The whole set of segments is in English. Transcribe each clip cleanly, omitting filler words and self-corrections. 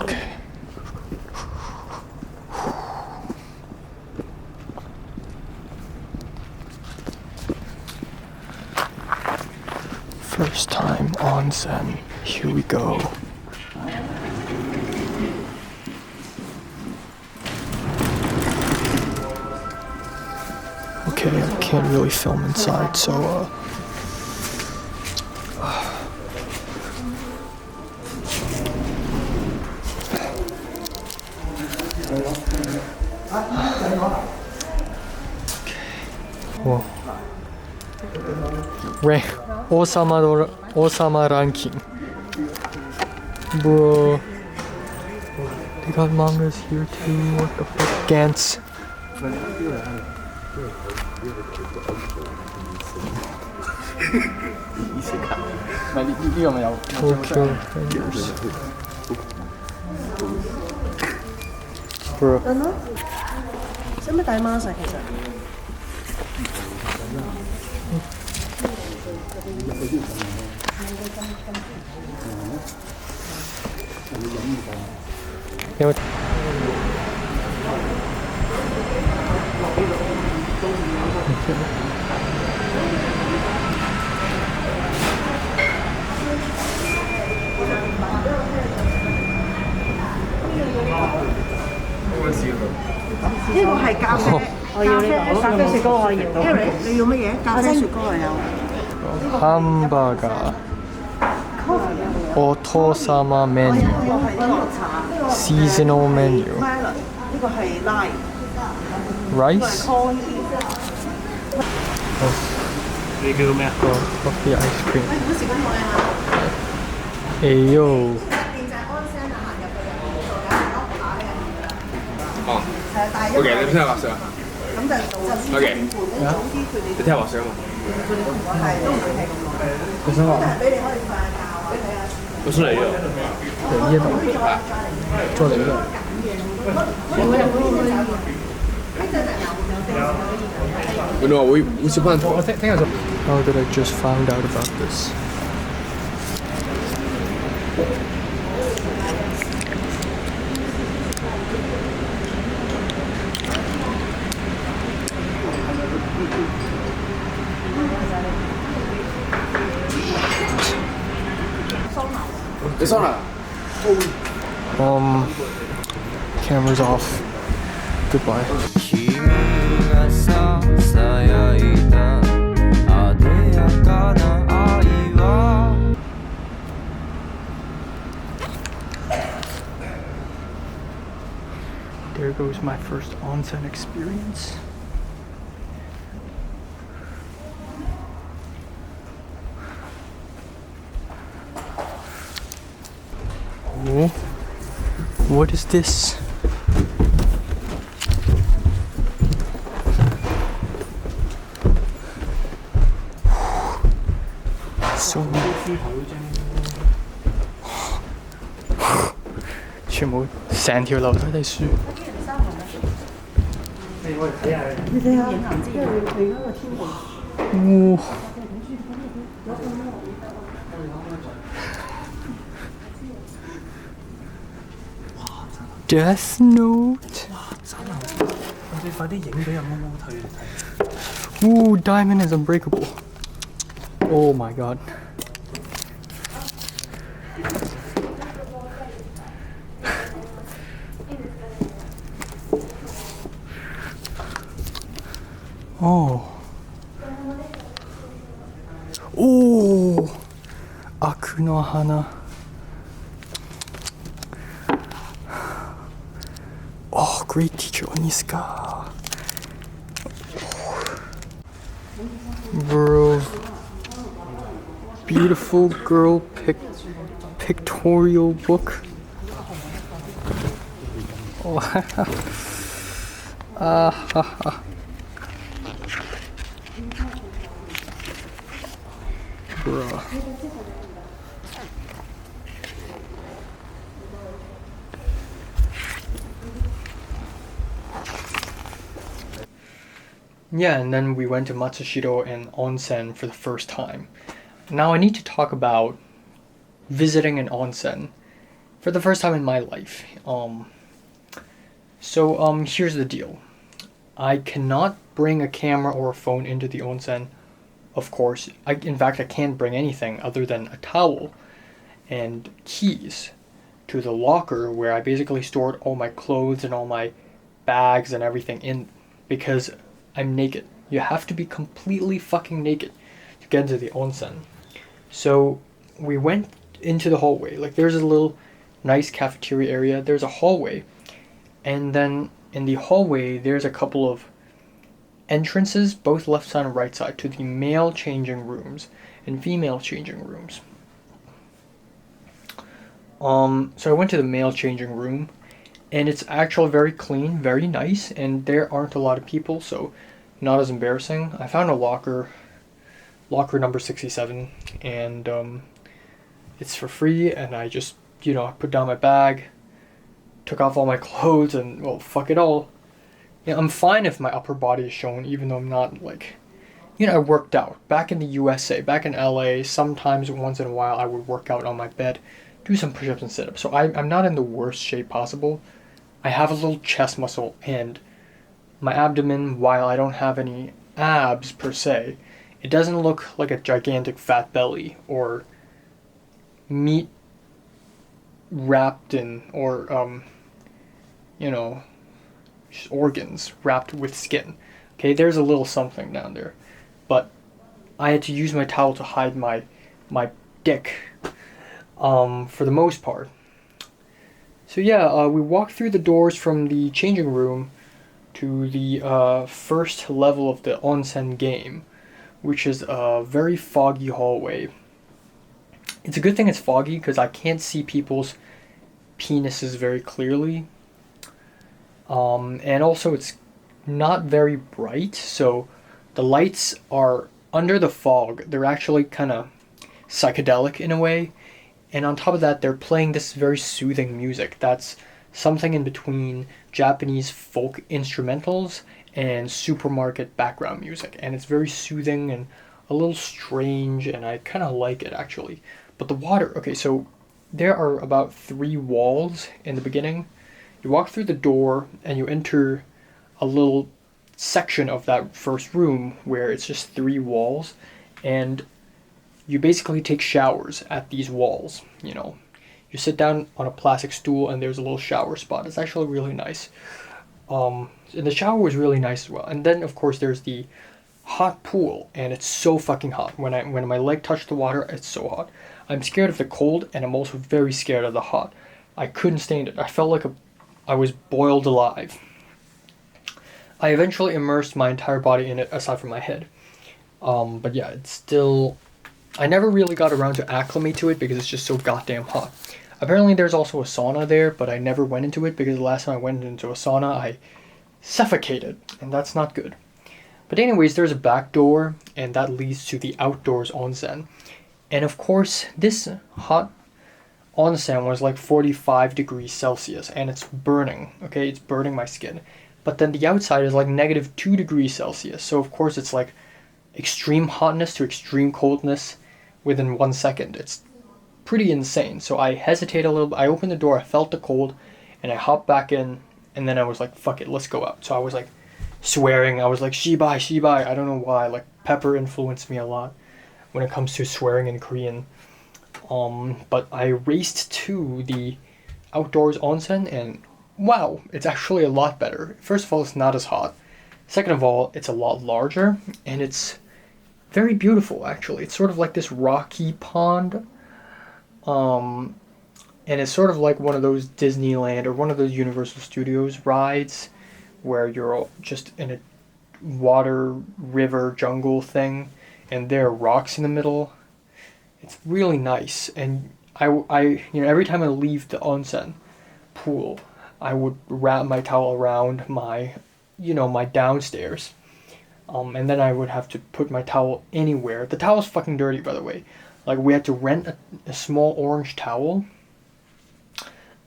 Okay. First time onsen. Here we go. Okay, I can't really film inside, so Whoa. Osama ranking. Bro. They got mangas here too. What the fuck? Gantz. Tokyo Rangers. Bro. 使唔使戴 mask 啊？其實因為呢個係咖啡，我要呢個咖啡雪糕，我要。你要乜嘢？咖啡雪糕又有。ハンバーガー。お父様メニュー。Seasonal menu。呢個係拉。Rice。你叫咩啊 ？Coffee ice cream。好時間我啊。哎呦！哦，OK，你聽日滑水啊？咁就 OK，你聽日滑水啊嘛？我想話，俾你可以瞓下覺，俾睇下。我出嚟呢度。嚟呢度，再嚟呢度。原來會小班堂。聽日就。How did I just found out about this? Camera's off. Goodbye. There goes my first onsen experience. Oh, what is this? So 全部成條樓梯都係書。你睇下，因為你嗰個天哦。Death Note. Ooh, Diamond is unbreakable. Oh my god. Oh. Oh. Aku no hana. Oh, great teacher Oniska. Bro. Beautiful girl pictorial book. Oh. Ah ha ha. Bruh. Yeah, and then we went to Matsushiro and Onsen for the first time. Now I need to talk about visiting an onsen for the first time in my life. So here's the deal. I cannot bring a camera or a phone into the onsen, of course. In fact, I can't bring anything other than a towel and keys to the locker where I basically stored all my clothes and all my bags and everything in, because I'm naked. You have to be completely fucking naked to get into the onsen. So we went into the hallway. Like, there's a little nice cafeteria area. There's a hallway. And then in the hallway, there's a couple of entrances, both left side and right side, to the male changing rooms and female changing rooms. So I went to the male changing room, and it's actually very clean, very nice, and there aren't a lot of people, so not as embarrassing. I found a locker number 67, and it's for free, and I just, I put down my bag, took off all my clothes, and, well, fuck it all. Yeah, I'm fine if my upper body is shown, even though I'm not, I worked out. Back in the USA, back in LA, sometimes once in a while I would work out on my bed, do some push-ups and sit-ups. So I'm not in the worst shape possible. I have a little chest muscle, and my abdomen, while I don't have any abs per se, it doesn't look like a gigantic fat belly or meat wrapped in, or just organs wrapped with skin. Okay, there's a little something down there, but I had to use my towel to hide my dick, for the most part. So yeah, we walked through the doors from the changing room to the first level of the onsen game, which is a very foggy hallway. It's a good thing it's foggy because I can't see people's penises very clearly. And also it's not very bright, so the lights are under the fog. They're actually kind of psychedelic in a way. And on top of that, they're playing this very soothing music that's something in between Japanese folk instrumentals and supermarket background music. And it's very soothing and a little strange, and I kind of like it actually. But the water, okay, so there are about 3 walls in the beginning. You walk through the door and you enter a little section of that first room where it's just 3 walls, and you basically take showers at these walls. You sit down on a plastic stool and there's a little shower spot. It's actually really nice. And the shower was really nice as well. And then of course there's the hot pool, and it's so fucking hot. When my leg touched the water, it's so hot. I'm scared of the cold, and I'm also very scared of the hot. I couldn't stand it. I felt like I was boiled alive. I eventually immersed my entire body in it aside from my head. But yeah, it's still, I never really got around to acclimate to it because it's just so goddamn hot. Apparently there's also a sauna there, but I never went into it because the last time I went into a sauna, I suffocated, and that's not good. But anyways, there's a back door, and that leads to the outdoors onsen. And of course, this hot onsen was like 45 degrees Celsius, and it's burning, okay? It's burning my skin. But then the outside is like negative 2 degrees Celsius, so of course it's like extreme hotness to extreme coldness within 1 second. It's pretty insane. So I hesitated a little bit. I opened the door, I felt the cold, and I hopped back in, and then I was like, fuck it, let's go out. So I was like swearing. I was like, shibai, shibai. I don't know why. Like, Pepper influenced me a lot when it comes to swearing in Korean. But I raced to the outdoors onsen, and wow, it's actually a lot better. First of all, it's not as hot. Second of all, it's a lot larger, and it's very beautiful, actually. It's sort of like this rocky pond. And it's sort of like one of those Disneyland or one of those Universal Studios rides where you're just in a water, river, jungle thing, and there are rocks in the middle. It's really nice, and I every time I leave the onsen pool, I would wrap my towel around my downstairs, and then I would have to put my towel anywhere. The towel's fucking dirty, by the way. Like, we had to rent a small orange towel,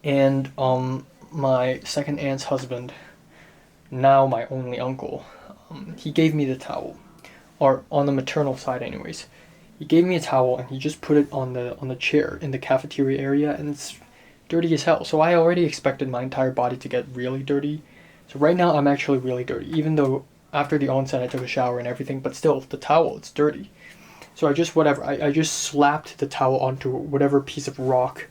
and my second aunt's husband, now my only uncle, he gave me the towel, or on the maternal side anyways. He gave me a towel and he just put it on the chair in the cafeteria area, and it's dirty as hell. So I already expected my entire body to get really dirty. So right now I'm actually really dirty, even though after the onsen I took a shower and everything, but still the towel, it's dirty. So I just I just slapped the towel onto whatever piece of rock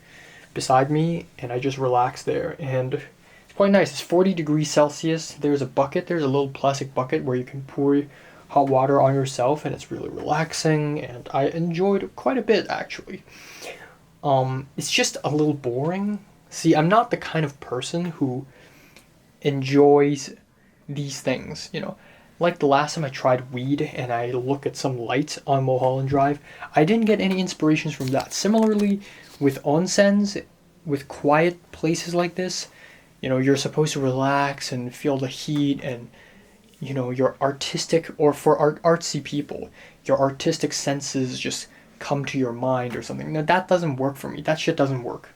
beside me, and I just relaxed there, and it's quite nice. It's 40 degrees Celsius. There's a bucket, there's a little plastic bucket where you can pour hot water on yourself, and it's really relaxing, and I enjoyed it quite a bit actually. It's just a little boring. See, I'm not the kind of person who enjoys these things, you know. Like the last time I tried weed and I look at some lights on Mulholland Drive, I didn't get any inspirations from that. Similarly, with onsens, with quiet places like this, you know, you're supposed to relax and feel the heat, and, you know, your artistic, or for artsy people, your artistic senses just come to your mind or something. Now, that doesn't work for me. That shit doesn't work.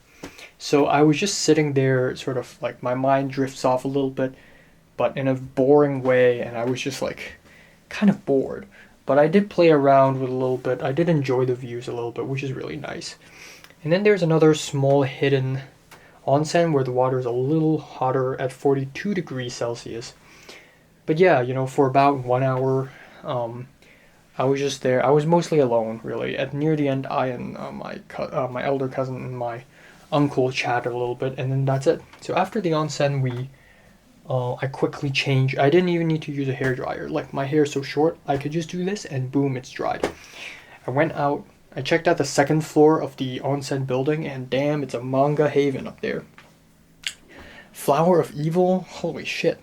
So I was just sitting there, sort of like my mind drifts off a little bit, but in a boring way, and I was just like kind of bored. But I did play around with a little bit. I did enjoy the views a little bit, which is really nice. And then there's another small hidden onsen where the water is a little hotter at 42 degrees Celsius. But yeah, you know, for about 1 hour, I was just there. I was mostly alone, really. At near the end, I and my elder cousin and my uncle chatted a little bit, and then that's it. So after the onsen, I quickly changed. I didn't even need to use a hairdryer. Like, my hair is so short, I could just do this and boom, it's dried. I went out, I checked out the second floor of the onsen building, and damn, it's a manga haven up there. Flower of Evil? Holy shit.